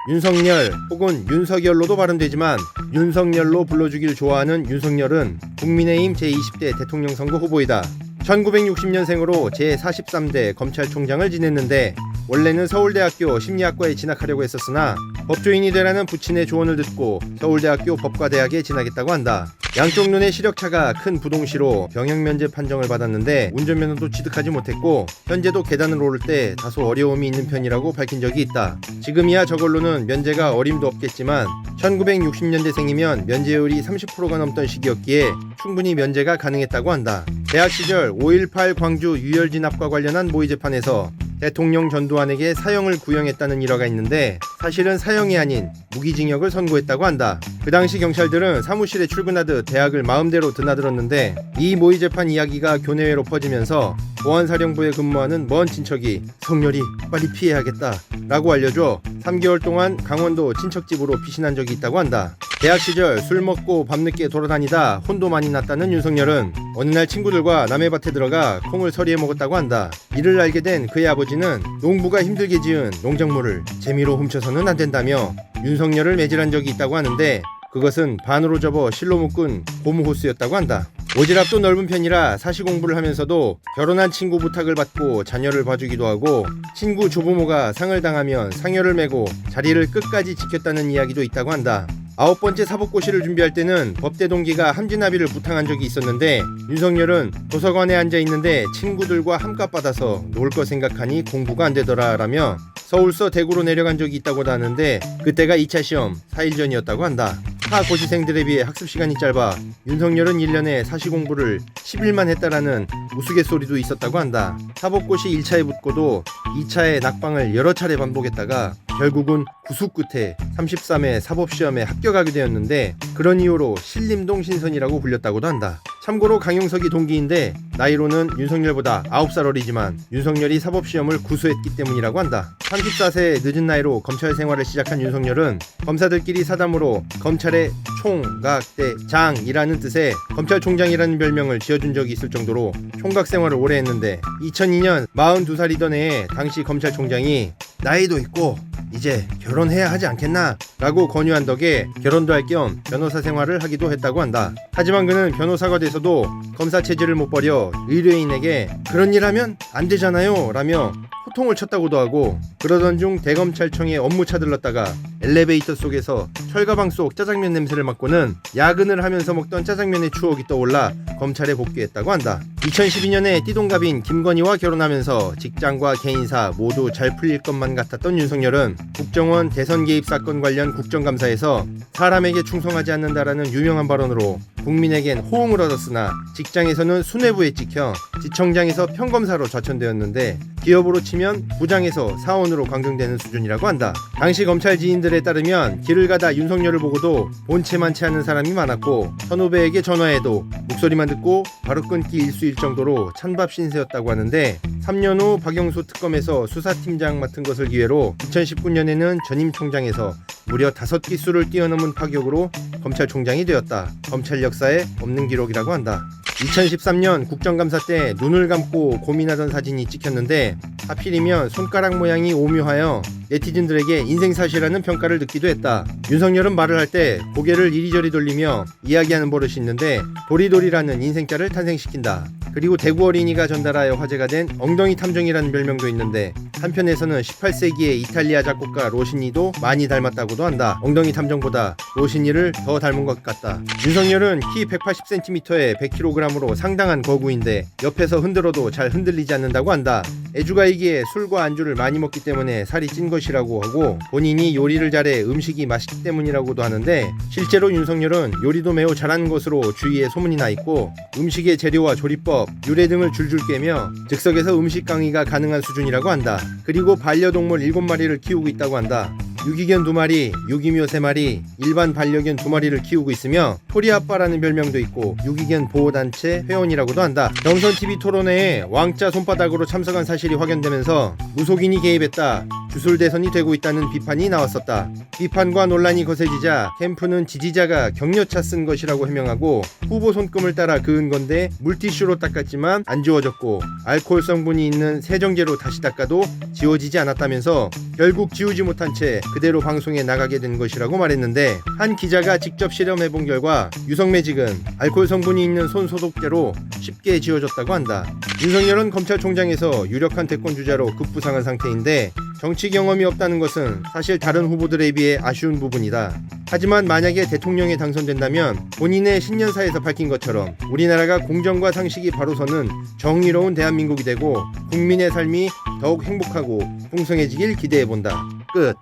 윤석열 혹은 윤석열로도 발음되지만 윤석열로 불러주길 좋아하는 윤석열은 국민의힘 제20대 대통령 선거 후보이다. 1960년생으로 제43대 검찰총장을 지냈는데 원래는 서울대학교 심리학과에 진학하려고 했었으나 법조인이 되라는 부친의 조언을 듣고 서울대학교 법과대학에 진학했다고 한다. 양쪽 눈의 시력차가 큰 부동시로 병역면제 판정을 받았는데 운전면허도 취득하지 못했고 현재도 계단을 오를 때 다소 어려움이 있는 편이라고 밝힌 적이 있다. 지금이야 저걸로는 면제가 어림도 없겠지만 1960년대생이면 면제율이 30%가 넘던 시기였기에 충분히 면제가 가능했다고 한다. 대학 시절 5.18 광주 유혈 진압과 관련한 모의 재판에서 대통령 전두환에게 사형을 구형했다는 일화가 있는데 사실은 사형이 아닌 무기징역을 선고했다고 한다. 그 당시 경찰들은 사무실에 출근하듯 대학을 마음대로 드나들었는데 이 모의 재판 이야기가 교내외로 퍼지면서 보안사령부에 근무하는 먼 친척이 성렬이 빨리 피해야겠다 라고 알려줘 3개월 동안 강원도 친척집으로 피신한 적이 있다고 한다. 대학 시절 술 먹고 밤늦게 돌아다니다 혼도 많이 났다는 윤석열은 어느 날 친구들과 남의 밭에 들어가 콩을 서리해 먹었다고 한다. 이를 알게 된 그의 아버지는 농부가 힘들게 지은 농작물을 재미로 훔쳐서는 안 된다며 윤석열을 매질한 적이 있다고 하는데 그것은 반으로 접어 실로 묶은 고무호스였다고 한다. 오지랖도 넓은 편이라 사시공부를 하면서도 결혼한 친구 부탁을 받고 자녀를 봐주기도 하고 친구 조부모가 상을 당하면 상여를 메고 자리를 끝까지 지켰다는 이야기도 있다고 한다. 9번째 사법고시를 준비할 때는 법대 동기가 함진아비를 부탁한 적이 있었는데 윤석열은 도서관에 앉아있는데 친구들과 함값 받아서 놀 거 생각하니 공부가 안 되더라 라며 서울서 대구로 내려간 적이 있다고 하는데 그때가 2차 시험 4일 전이었다고 한다. 타 고시생들에 비해 학습시간이 짧아 윤석열은 1년에 사시공부를 10일만 했다라는 우스갯소리도 있었다고 한다. 사법고시 1차에 붙고도 2차에 낙방을 여러 차례 반복했다가 결국은 구수 끝에 33회 사법시험에 합격하게 되었는데 그런 이유로 신림동 신선이라고 불렸다고도 한다. 참고로 강용석이 동기인데 나이로는 윤석열보다 9살 어리지만 윤석열이 사법시험을 구수했기 때문이라고 한다. 34세 늦은 나이로 검찰 생활을 시작한 윤석열은 검사들끼리 사담으로 검찰의 총각대장이라는 뜻의 검찰총장이라는 별명을 지어준 적이 있을 정도로 총각 생활을 오래 했는데 2002년 42살이던 해에 당시 검찰총장이 나이도 있고 이제 결혼해야 하지 않겠나 라고 권유한 덕에 결혼도 할 겸 변호사 생활을 하기도 했다고 한다. 하지만 그는 변호사가 돼서도 검사 체질을 못 버려 의뢰인에게 그런 일 하면 안 되잖아요 라며 호통을 쳤다고도 하고 그러던 중 대검찰청에 업무 차들렀다가 엘리베이터 속에서 철가방 속 짜장면 냄새를 맡고는 야근을 하면서 먹던 짜장면의 추억이 떠올라 검찰에 복귀했다고 한다. 2012년에 띠동갑인 김건희와 결혼하면서 직장과 개인사 모두 잘 풀릴 것만 같았던 윤석열은 국정원 대선 개입 사건 관련 국정감사에서 사람에게 충성하지 않는다라는 유명한 발언으로 국민에겐 호응을 얻었으나 직장에서는 수뇌부에 찍혀 지청장에서 평검사로 좌천되었는데 기업으로 치면 부장에서 사원으로 강등되는 수준이라고 한다. 당시 검찰 지인들에 따르면 길을 가다 윤석열을 보고도 본체만 채하는 사람이 많았고 선후배에게 전화해도 목소리만 듣고 바로 끊기 일수일 정도로 찬밥 신세였다고 하는데 3년 후 박영수 특검에서 수사팀장 맡은 것을 기회로 2019년에는 전임 총장에서 무려 5기수를 뛰어넘은 파격으로 검찰총장이 되었다. 검찰 역사에 없는 기록이라고 한다. 2013년 국정감사 때 눈을 감고 고민하던 사진이 찍혔는데 하필이면 손가락 모양이 오묘하여 네티즌들에게 인생사시라는 평가를 듣기도 했다. 윤석열은 말을 할 때 고개를 이리저리 돌리며 이야기하는 버릇이 있는데 도리도리라는 인생자를 탄생시킨다. 그리고 대구 어린이가 전달하여 화제가 된 엉덩이 탐정이라는 별명도 있는데 한편에서는 18세기의 이탈리아 작곡가 로시니도 많이 닮았다고도 한다. 엉덩이 탐정보다 로시니를 더 닮은 것 같다. 윤석열은 키 180cm에 100kg으로 상당한 거구인데 옆에서 흔들어도 잘 흔들리지 않는다고 한다. 애주가이기에 술과 안주를 많이 먹기 때문에 살이 찐 것이라고 하고 본인이 요리를 잘해 음식이 맛있기 때문이라고도 하는데 실제로 윤석열은 요리도 매우 잘하는 것으로 주위에 소문이 나 있고 음식의 재료와 조리법, 유래 등을 줄줄 꿰며 즉석에서 음식 강의가 가능한 수준이라고 한다. 그리고 반려동물 7마리를 키우고 있다고 한다. 유기견 2마리, 유기묘 3마리, 일반 반려견 2마리를 키우고 있으며 토리아빠라는 별명도 있고 유기견 보호단체 회원이라고도 한다. 경선TV 토론회에 왕자 손바닥으로 참석한 사실이 확인되면서 무속인이 개입했다, 주술대선이 되고 있다는 비판이 나왔었다. 비판과 논란이 거세지자 캠프는 지지자가 격려차 쓴 것이라고 해명하고 후보 손금을 따라 그은 건데 물티슈로 닦았지만 안 지워졌고 알코올 성분이 있는 세정제로 다시 닦아도 지워지지 않았다면서 결국 지우지 못한 채 그대로 방송에 나가게 된 것이라고 말했는데, 한 기자가 직접 실험해본 결과 유성매직은 알코올 성분이 있는 손 소독제로 쉽게 지워졌다고 한다. 윤석열은 검찰총장에서 유력한 대권주자로 급부상한 상태인데 정치 경험이 없다는 것은 사실 다른 후보들에 비해 아쉬운 부분이다. 하지만 만약에 대통령에 당선된다면 본인의 신년사에서 밝힌 것처럼 우리나라가 공정과 상식이 바로 서는 정의로운 대한민국이 되고 국민의 삶이 더욱 행복하고 풍성해지길 기대해본다. 끝.